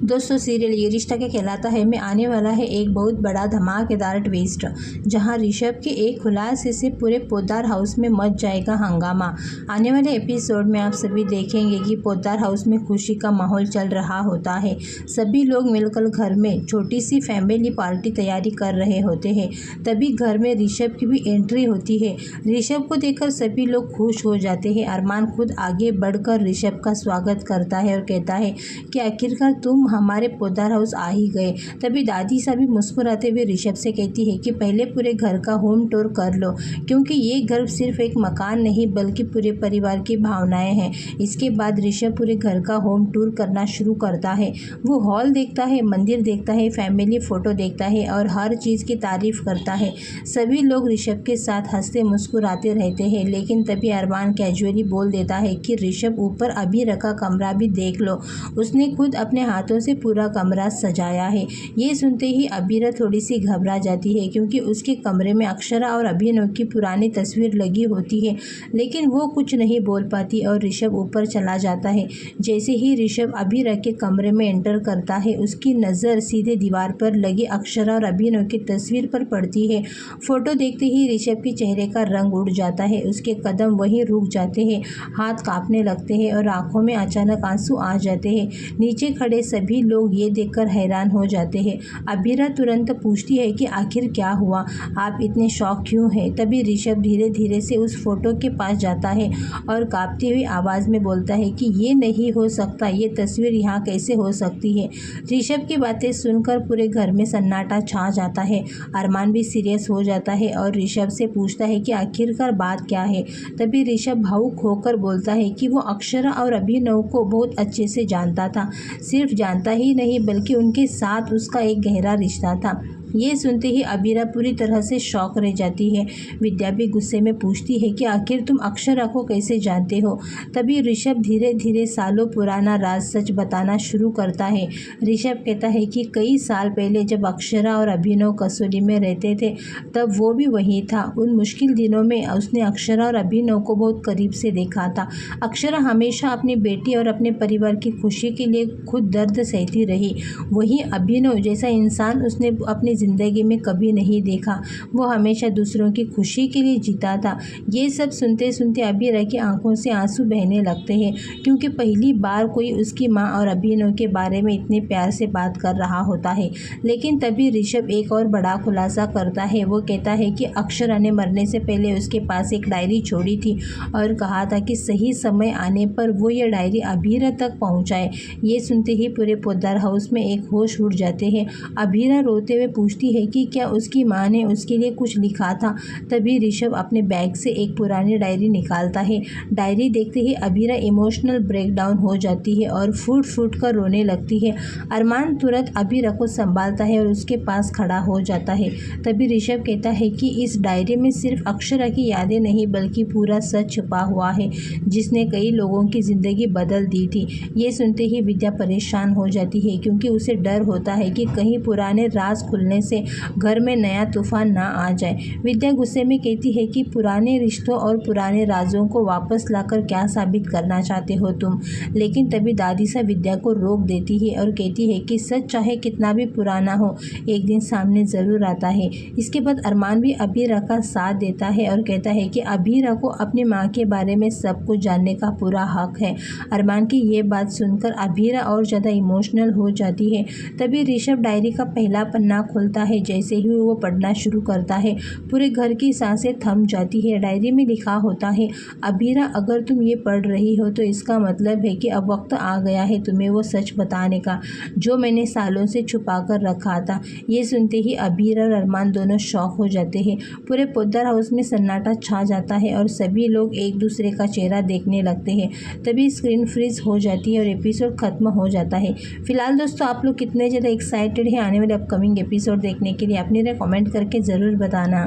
दोस्तों, सीरियल ये रिश्ता क्या कहलाता है में आने वाला है एक बहुत बड़ा धमाकेदार ट्विस्ट, जहां ऋषभ के एक खुलासे से पूरे पोद्दार हाउस में मच जाएगा हंगामा। आने वाले एपिसोड में आप सभी देखेंगे कि पोद्दार हाउस में खुशी का माहौल चल रहा होता है। सभी लोग मिलकर घर में छोटी सी फैमिली पार्टी तैयारी कर रहे होते हैं। तभी घर में ऋषभ की भी एंट्री होती है। ऋषभ को देखकर सभी लोग खुश हो जाते हैं। अरमान खुद आगे बढ़कर ऋषभ का स्वागत करता है और कहता है कि आखिरकार तुम हमारे पोद्दार हाउस आ ही गए। तभी दादी साहब मुस्कुराते हुए ऋषभ से कहती है कि पहले पूरे घर का होम टूर कर लो, क्योंकि ये घर सिर्फ एक मकान नहीं बल्कि पूरे परिवार की भावनाएं हैं। इसके बाद ऋषभ पूरे घर का होम टूर करना शुरू करता है। वो हॉल देखता है, मंदिर देखता है, फैमिली फोटो देखता है और हर चीज़ की तारीफ करता है। सभी लोग ऋषभ के साथ हंसते मुस्कुराते रहते हैं, लेकिन तभी अरमान कैजुअली बोल देता है कि ऋषभ ऊपर अभी रखा कमरा भी देख लो, उसने खुद अपने हाथों से पूरा कमरा सजाया है। ये सुनते ही अबीरा थोड़ी सी घबरा जाती है, क्योंकि उसके कमरे में अक्षरा और अभिनव की पुरानी तस्वीर लगी होती है, लेकिन वो कुछ नहीं बोल पाती और ऋषभ ऊपर चला जाता है। जैसे ही ऋषभ अबीरा के कमरे में एंटर करता है, उसकी नज़र सीधे दीवार पर लगी अक्षरा और अभिनव की तस्वीर पर पड़ती है। फोटो देखते ही ऋषभ के चेहरे का रंग उड़ जाता है, उसके कदम वहीं रुक जाते हैं, हाथ कांपने लगते हैं और आंखों में अचानक आंसू आ जाते हैं। नीचे खड़े सभी लोग ये देखकर हैरान हो जाते हैं। अबीरा तुरंत पूछती है कि आखिर क्या हुआ, आप इतने शॉक क्यों हैं। तभी ऋषभ धीरे धीरे से उस फोटो के पास जाता है और कांपती हुई आवाज़ में बोलता है कि ये नहीं हो सकता, ये तस्वीर यहाँ कैसे हो सकती है। ऋषभ की बातें सुनकर पूरे घर में सन्नाटा छा जाता है। अरमान भी सीरियस हो जाता है और ऋषभ से पूछता है कि आखिरकार बात क्या है। तभी ऋषभ भावुक होकर बोलता है कि वो अक्षरा और अभिनव को बहुत अच्छे से जानता था, सिर्फ जानता ही नहीं बल्कि उनके साथ उसका एक गहरा रिश्ता था। ये सुनते ही अबीरा पूरी तरह से शॉक रह जाती है। विद्या भी गुस्से में पूछती है कि आखिर तुम अक्षरा को कैसे जानते हो। तभी ऋषभ धीरे धीरे सालों पुराना राज सच बताना शुरू करता है। ऋषभ कहता है कि कई साल पहले जब अक्षरा और अभिनव कसौली में रहते थे, तब वो भी वहीं था। उन मुश्किल दिनों में उसने अक्षरा और अभिनव को बहुत करीब से देखा था। अक्षरा हमेशा अपनी बेटी और अपने परिवार की खुशी के लिए खुद दर्द सहती रही। वहीं अभिनव जैसा इंसान उसने अपनी ज़िंदगी में कभी नहीं देखा। वो हमेशा दूसरों की खुशी के लिए जीता था। ये सब सुनते सुनते अबीरा की आंखों से आंसू बहने लगते हैं, क्योंकि पहली बार कोई उसकी माँ और अभिनव के बारे में इतने प्यार से बात कर रहा होता है। लेकिन तभी ऋषभ एक और बड़ा खुलासा करता है। वो कहता है कि अक्षरा ने मरने से पहले उसके पास एक डायरी छोड़ी थी और कहा था कि सही समय आने पर वो ये डायरी अबीरा तक पहुँचाए। ये सुनते ही पूरे पोद्दार हाउस में एक होश उड़ जाते हैं। अबीरा रोते हुए पूछती है कि क्या उसकी माँ ने उसके लिए कुछ लिखा था। तभी ऋषभ अपने बैग से एक पुरानी डायरी निकालता है। डायरी देखते ही अबीरा इमोशनल ब्रेकडाउन हो जाती है और फूट फूट कर रोने लगती है। अरमान तुरंत अबीरा को संभालता है और उसके पास खड़ा हो जाता है। तभी ऋषभ कहता है कि इस डायरी में सिर्फ अक्षरा की यादें नहीं बल्कि पूरा सच छुपा हुआ है, जिसने कई लोगों की ज़िंदगी बदल दी थी। ये सुनते ही विद्या परेशान हो जाती है, क्योंकि उसे डर होता है कि कहीं पुराने राज खुलने से घर में नया तूफान ना आ जाए। विद्या गुस्से में कहती है कि पुराने रिश्तों और पुराने राजों को वापस लाकर क्या साबित करना चाहते हो तुम। लेकिन तभी दादी सा विद्या को रोक देती है और कहती है कि सच चाहे कितना भी पुराना हो, एक दिन सामने ज़रूर आता है। इसके बाद अरमान भी अबीरा का साथ देता है और कहता है कि अबीरा को अपनी माँ के बारे में सब कुछ जानने का पूरा हक है। अरमान की ये बात सुनकर अबीरा और ज़्यादा इमोशनल हो जाती है। तभी ऋषभ डायरी का पहला पन्ना खोलता है। जैसे ही वो पढ़ना शुरू करता है, पूरे घर की सांसें थम जाती है। डायरी में लिखा होता है, अबीरा अगर तुम ये पढ़ रही हो तो इसका मतलब है कि अब वक्त आ गया है तुम्हें वो सच बताने का, जो मैंने सालों से छुपा कर रखा था। ये सुनते ही अबीरा और अरमान दोनों शॉक हो जाते हैं। पूरे पोद्दार हाउस में सन्नाटा छा जाता है और सभी लोग एक दूसरे का चेहरा देखने लगते हैं। तभी स्क्रीन फ्रीज हो जाती है और एपिसोड खत्म हो जाता है। फिलहाल दोस्तों, आप लोग कितने ज़्यादा एक्साइटेड हैं आने वाले अपकमिंग एपिसोड देखने के लिए, अपने कमेंट करके ज़रूर बताना।